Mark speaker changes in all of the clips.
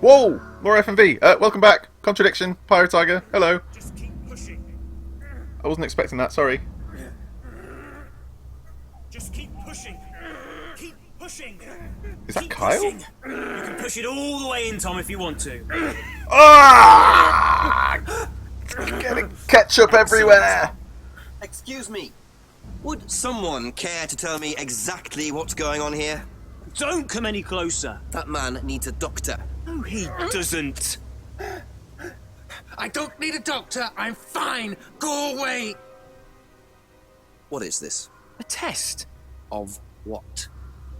Speaker 1: Whoa! More FMV. Welcome back. Contradiction. Pyro Tiger. Hello.
Speaker 2: Just keep pushing.
Speaker 1: I wasn't expecting that, sorry.
Speaker 2: Just keep pushing. Keep pushing.
Speaker 1: Is that
Speaker 2: Keep
Speaker 1: Kyle?
Speaker 2: pushing. You can push it all the way in, Tom, if you want to.
Speaker 1: Ah! Getting ketchup everywhere.
Speaker 3: Excuse me. Would someone care to tell me exactly what's going on here?
Speaker 2: Don't come any closer.
Speaker 3: That man needs a doctor.
Speaker 2: No, he doesn't.
Speaker 4: I don't need a doctor. I'm fine. Go away.
Speaker 3: What is this?
Speaker 2: A test.
Speaker 3: Of what?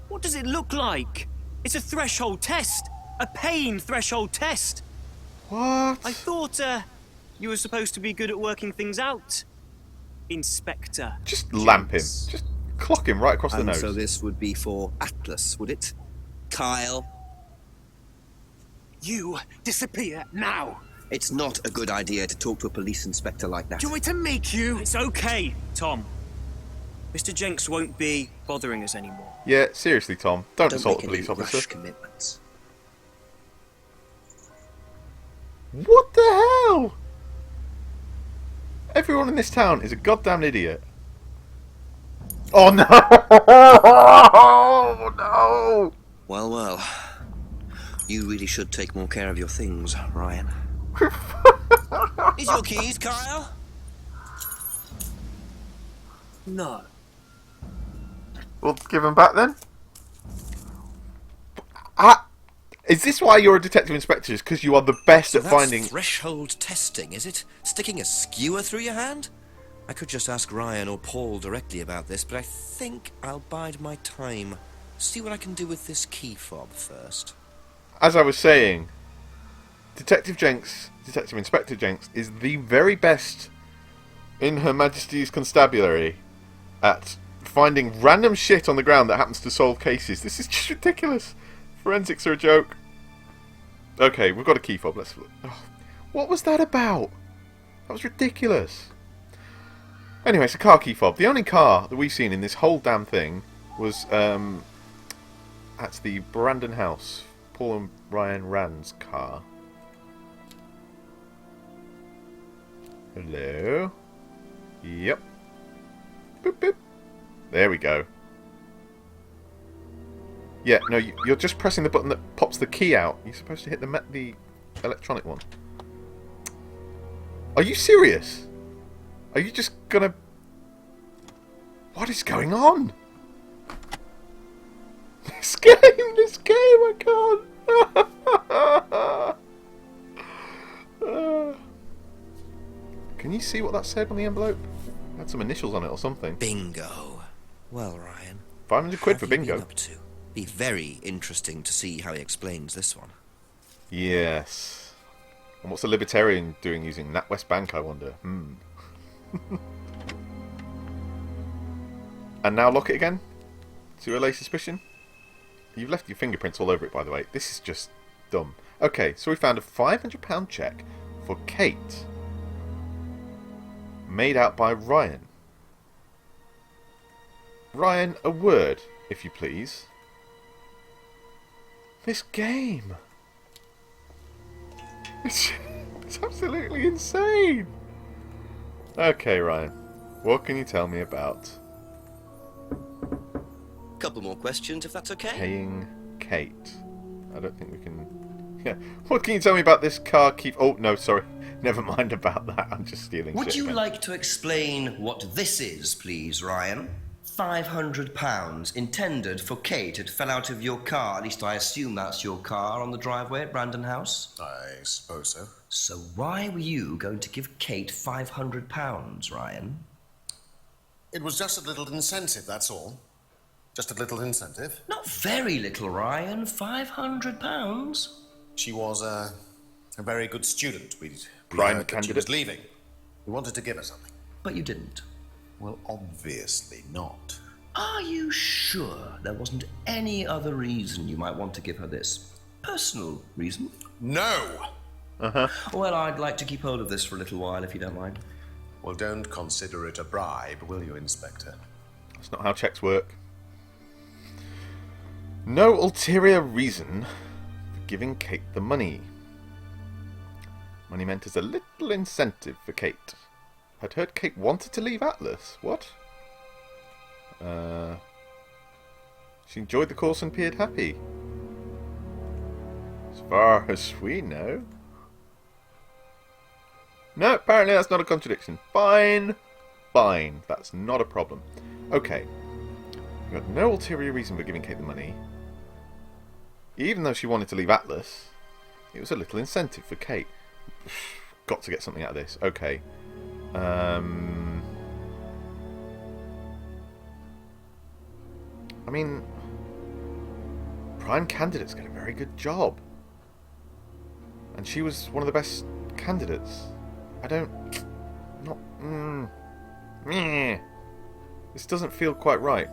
Speaker 2: What does it look like? It's a threshold test. A pain threshold test.
Speaker 1: What?
Speaker 2: I thought, you were supposed to be good at working things out. Inspector.
Speaker 1: Just lamp him. Just clock him right across the
Speaker 3: And
Speaker 1: nose.
Speaker 3: so this would be for Atlas, would it? Kyle?
Speaker 4: You disappear now.
Speaker 3: It's not a good idea to talk to a police inspector like that.
Speaker 4: Do you want me to make you?
Speaker 2: It's okay, Tom. Mr. Jenks won't be bothering us anymore.
Speaker 1: Yeah, seriously, Tom. Don't assault
Speaker 3: make
Speaker 1: a police
Speaker 3: any
Speaker 1: officer.
Speaker 3: rash commitments.
Speaker 1: What the hell? Everyone in this town is a goddamn idiot. Oh no! Oh no!
Speaker 3: Well, well. You really should take more care of your things, Ryan. Is your keys, Kyle?
Speaker 2: No.
Speaker 1: Well, give them back then. Is this why you're a detective inspector? Is because you are the best
Speaker 5: So
Speaker 1: at
Speaker 5: that's
Speaker 1: finding...
Speaker 5: threshold testing, is it? Sticking a skewer through your hand? I could just ask Ryan or Paul directly about this, but I think I'll bide my time. See what I can do with this key fob first.
Speaker 1: As I was saying, Detective Inspector Jenks, is the very best in Her Majesty's Constabulary at finding random shit on the ground that happens to solve cases. This is just ridiculous. Forensics are a joke. Okay, we've got a key fob. Let's. Oh, what was that about? That was ridiculous. Anyway, it's a car key fob. The only car that we've seen in this whole damn thing was at the Brandon house. Paul and Ryan Rand's car. Hello. Yep. Boop boop. There we go. Yeah, no, you're just pressing the button that pops the key out. You're supposed to hit the electronic one. Are you serious? Are you just gonna... What is going on? This game, I can't. Can you see what that said on the envelope? It had some initials on it or something.
Speaker 5: Bingo. Well, Ryan.
Speaker 1: 500 quid for
Speaker 5: what have you
Speaker 1: bingo.
Speaker 5: been up to? Be very interesting to see how he explains this one.
Speaker 1: Yes. And what's a libertarian doing using NatWest Bank, I wonder? And now lock it again? To allay suspicion? You've left your fingerprints all over it, by the way. This is just dumb. Okay, so we found a £500 cheque for Kate. Made out by Ryan. Ryan, a word, if you please. This game. It's absolutely insane. Okay, Ryan. What can you tell me about
Speaker 3: Couple more questions, if that's okay.
Speaker 1: paying Kate? I don't think we can... Yeah. What can you tell me about this car keep... Oh, no, sorry. Never mind about that. I'm just stealing
Speaker 6: Would
Speaker 1: shit
Speaker 6: you
Speaker 1: again.
Speaker 6: like to explain what this is, please, Ryan? £500 intended for Kate. It fell out of your car. At least I assume that's your car on the driveway at Brandon House.
Speaker 4: I suppose so.
Speaker 6: So why were you going to give Kate £500, Ryan?
Speaker 4: It was just a little incentive, that's all. Just a little incentive.
Speaker 6: Not very little, Ryan. £500.
Speaker 4: She was a very good student. We
Speaker 1: Prime
Speaker 4: heard that she
Speaker 1: candidate.
Speaker 4: was leaving. We wanted to give her something.
Speaker 6: But you didn't.
Speaker 4: Well, obviously not.
Speaker 6: Are you sure there wasn't any other reason you might want to give her this? Personal reason?
Speaker 4: No!
Speaker 6: Well, I'd like to keep hold of this for a little while, if you don't mind.
Speaker 4: Well, don't consider it a bribe, will you, Inspector?
Speaker 1: That's not how checks work. No ulterior reason for giving Kate the money. Money meant as a little incentive for Kate. I'd heard Kate wanted to leave Atlas. What? She enjoyed the course and appeared happy. As far as we know. No, apparently that's not a contradiction. Fine. Fine. That's not a problem. Okay. We've got no ulterior reason for giving Kate the money. Even though she wanted to leave Atlas, it was a little incentive for Kate. Got to get something out of this. Okay. I mean, prime candidates get a very good job. And she was one of the best candidates. This doesn't feel quite right.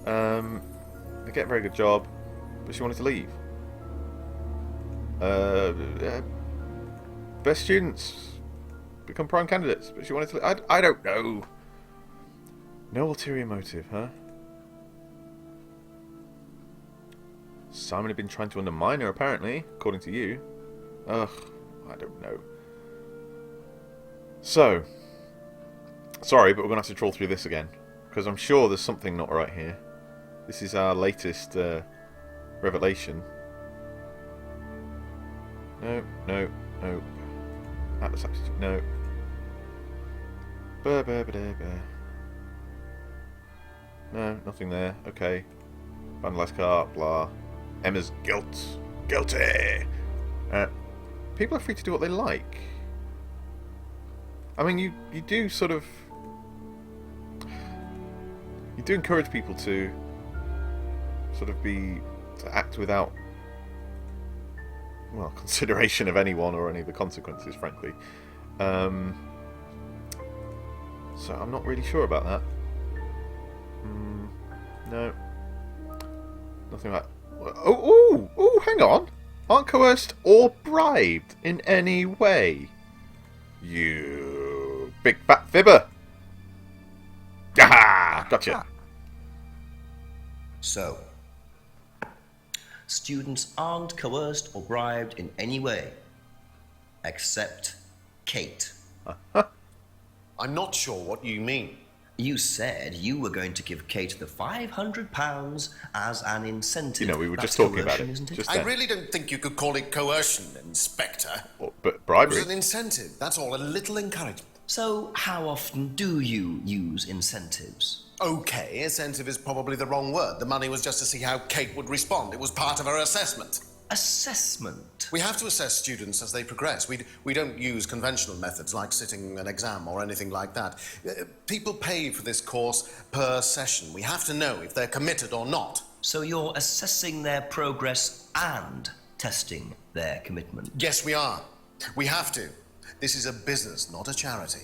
Speaker 1: They get a very good job, but she wanted to leave. Best students become prime candidates, but she wanted to leave. I don't know. No ulterior motive, huh? Simon had been trying to undermine her, apparently, according to you. Ugh, I don't know. So, sorry, but we're going to have to troll through this again, because I'm sure there's something not right here. This is our latest revelation. No. That was actually... No. No, nothing there. Okay. Vandalized car, blah. Emma's guilty. People are free to do what they like. I mean, you do sort of... You do encourage people to sort of to act without, well, consideration of anyone or any of the consequences, frankly. So I'm not really sure about that. No. Nothing like... Oh, hang on. Aren't coerced or bribed in any way. You big fat fibber. Aha! Gotcha.
Speaker 6: So, students aren't coerced or bribed in any way, except Kate.
Speaker 4: I'm not sure what you mean.
Speaker 6: You said you were going to give Kate the £500 as an incentive.
Speaker 1: You know, we were just
Speaker 6: That's
Speaker 1: talking about
Speaker 6: coercion,
Speaker 1: it.
Speaker 6: isn't it?
Speaker 1: Just
Speaker 4: I
Speaker 1: then.
Speaker 4: really don't think you could call it coercion, Inspector.
Speaker 1: But
Speaker 4: It
Speaker 1: bribery.
Speaker 4: was an incentive, that's all, a little encouragement.
Speaker 6: So, how often do you use incentives?
Speaker 4: Okay, incentive is probably the wrong word. The money was just to see how Kate would respond. It was part of her assessment.
Speaker 6: Assessment.
Speaker 4: We have to assess students as they progress. We don't use conventional methods like sitting an exam or anything like that. People pay for this course per session. We have to know if they're committed or not.
Speaker 6: So you're assessing their progress and testing their commitment.
Speaker 4: Yes, we are. We have to. This is a business, not a charity.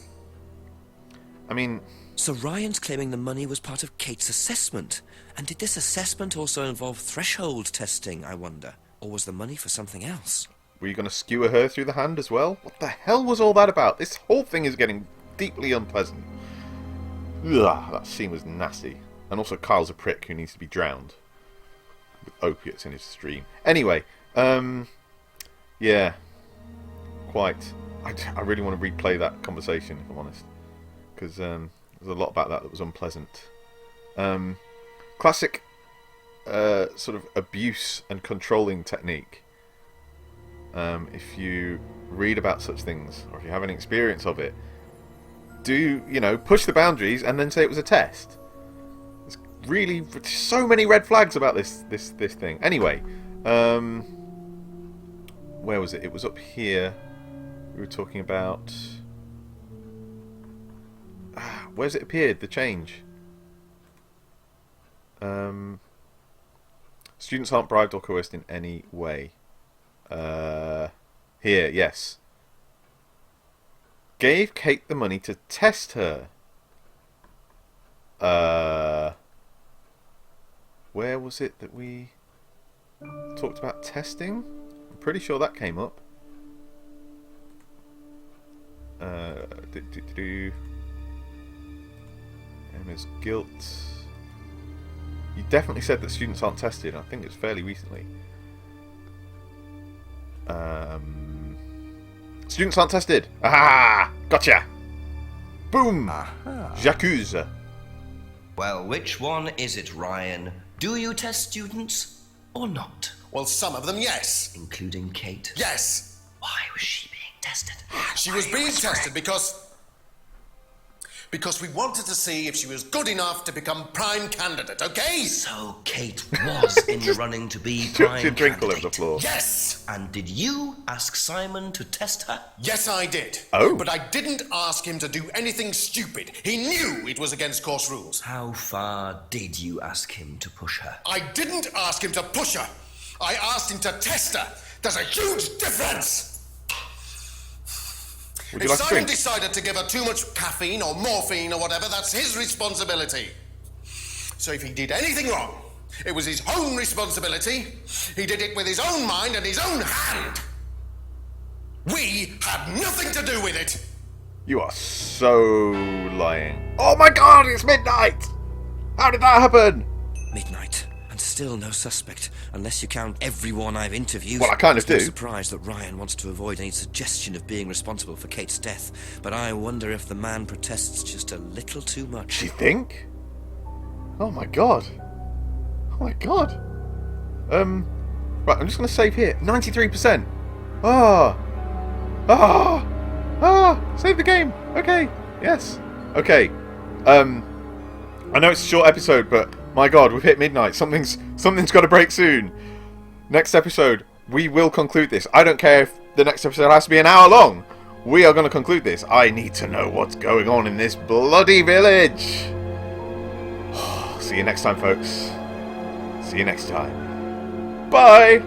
Speaker 1: I mean,
Speaker 5: So Ryan's claiming the money was part of Kate's assessment. And did this assessment also involve threshold testing, I wonder? Or was the money for something else?
Speaker 1: were you going to skewer her through the hand as well? What the hell was all that about? This whole thing is getting deeply unpleasant. Ugh, that scene was nasty. And also Kyle's a prick who needs to be drowned. With opiates in his stream. Anyway, yeah. Quite. I really want to replay that conversation, if I'm honest. Because there's a lot about that was unpleasant. Classic sort of abuse and controlling technique. If you read about such things, or if you have any experience of it, do, push the boundaries and then say it was a test. There's really so many red flags about this thing. Anyway, where was it? It was up here. We were talking about... where's it appeared? The change. Students aren't bribed or coerced in any way. Here, yes. Gave Kate the money to test her. Where was it that we talked about testing? I'm pretty sure that came up. Emma's guilt. You definitely said that students aren't tested. I think it's fairly recently. Students aren't tested. Aha! Gotcha! Boom! J'accuse.
Speaker 6: Well, which one is it, Ryan? Do you test students or not?
Speaker 4: Well, some of them, yes.
Speaker 6: Including Kate?
Speaker 4: Yes.
Speaker 6: Why was she being tested?
Speaker 4: She was being tested because we wanted to see if she was good enough to become prime candidate, okay?
Speaker 6: So Kate was in the running to be
Speaker 1: Chucked
Speaker 6: prime
Speaker 1: your drink all over the
Speaker 6: candidate.
Speaker 1: floor.
Speaker 4: Yes!
Speaker 6: And did you ask Simon to test her?
Speaker 4: Yes, I did.
Speaker 1: Oh.
Speaker 4: But I didn't ask him to do anything stupid. He knew it was against course rules.
Speaker 6: How far did you ask him to push her?
Speaker 4: I didn't ask him to push her. I asked him to test her. There's a huge difference.
Speaker 1: Would you
Speaker 4: If
Speaker 1: like a
Speaker 4: Simon
Speaker 1: drink?
Speaker 4: decided to give her too much caffeine or morphine or whatever, that's his responsibility. So if he did anything wrong, it was his own responsibility. He did it with his own mind and his own hand. We had nothing to do with it.
Speaker 1: You are so lying. Oh my god, it's midnight! How did that happen?
Speaker 5: Midnight, and still no suspect, unless you count everyone I've interviewed.
Speaker 1: Well, I kind of
Speaker 5: It's no
Speaker 1: do.
Speaker 5: surprise that Ryan wants to avoid any suggestion of being responsible for Kate's death, but I wonder if the man protests just a little too much.
Speaker 1: Do you think? Oh my god. Oh my god. Right, I'm just going to save here. 93%. Save the game. Okay. Yes. Okay. I know it's a short episode, but my god, we've hit midnight. Something's got to break soon. Next episode, we will conclude this. I don't care if the next episode has to be an hour long. We are going to conclude this. I need to know what's going on in this bloody village. See you next time, folks. See you next time. Bye.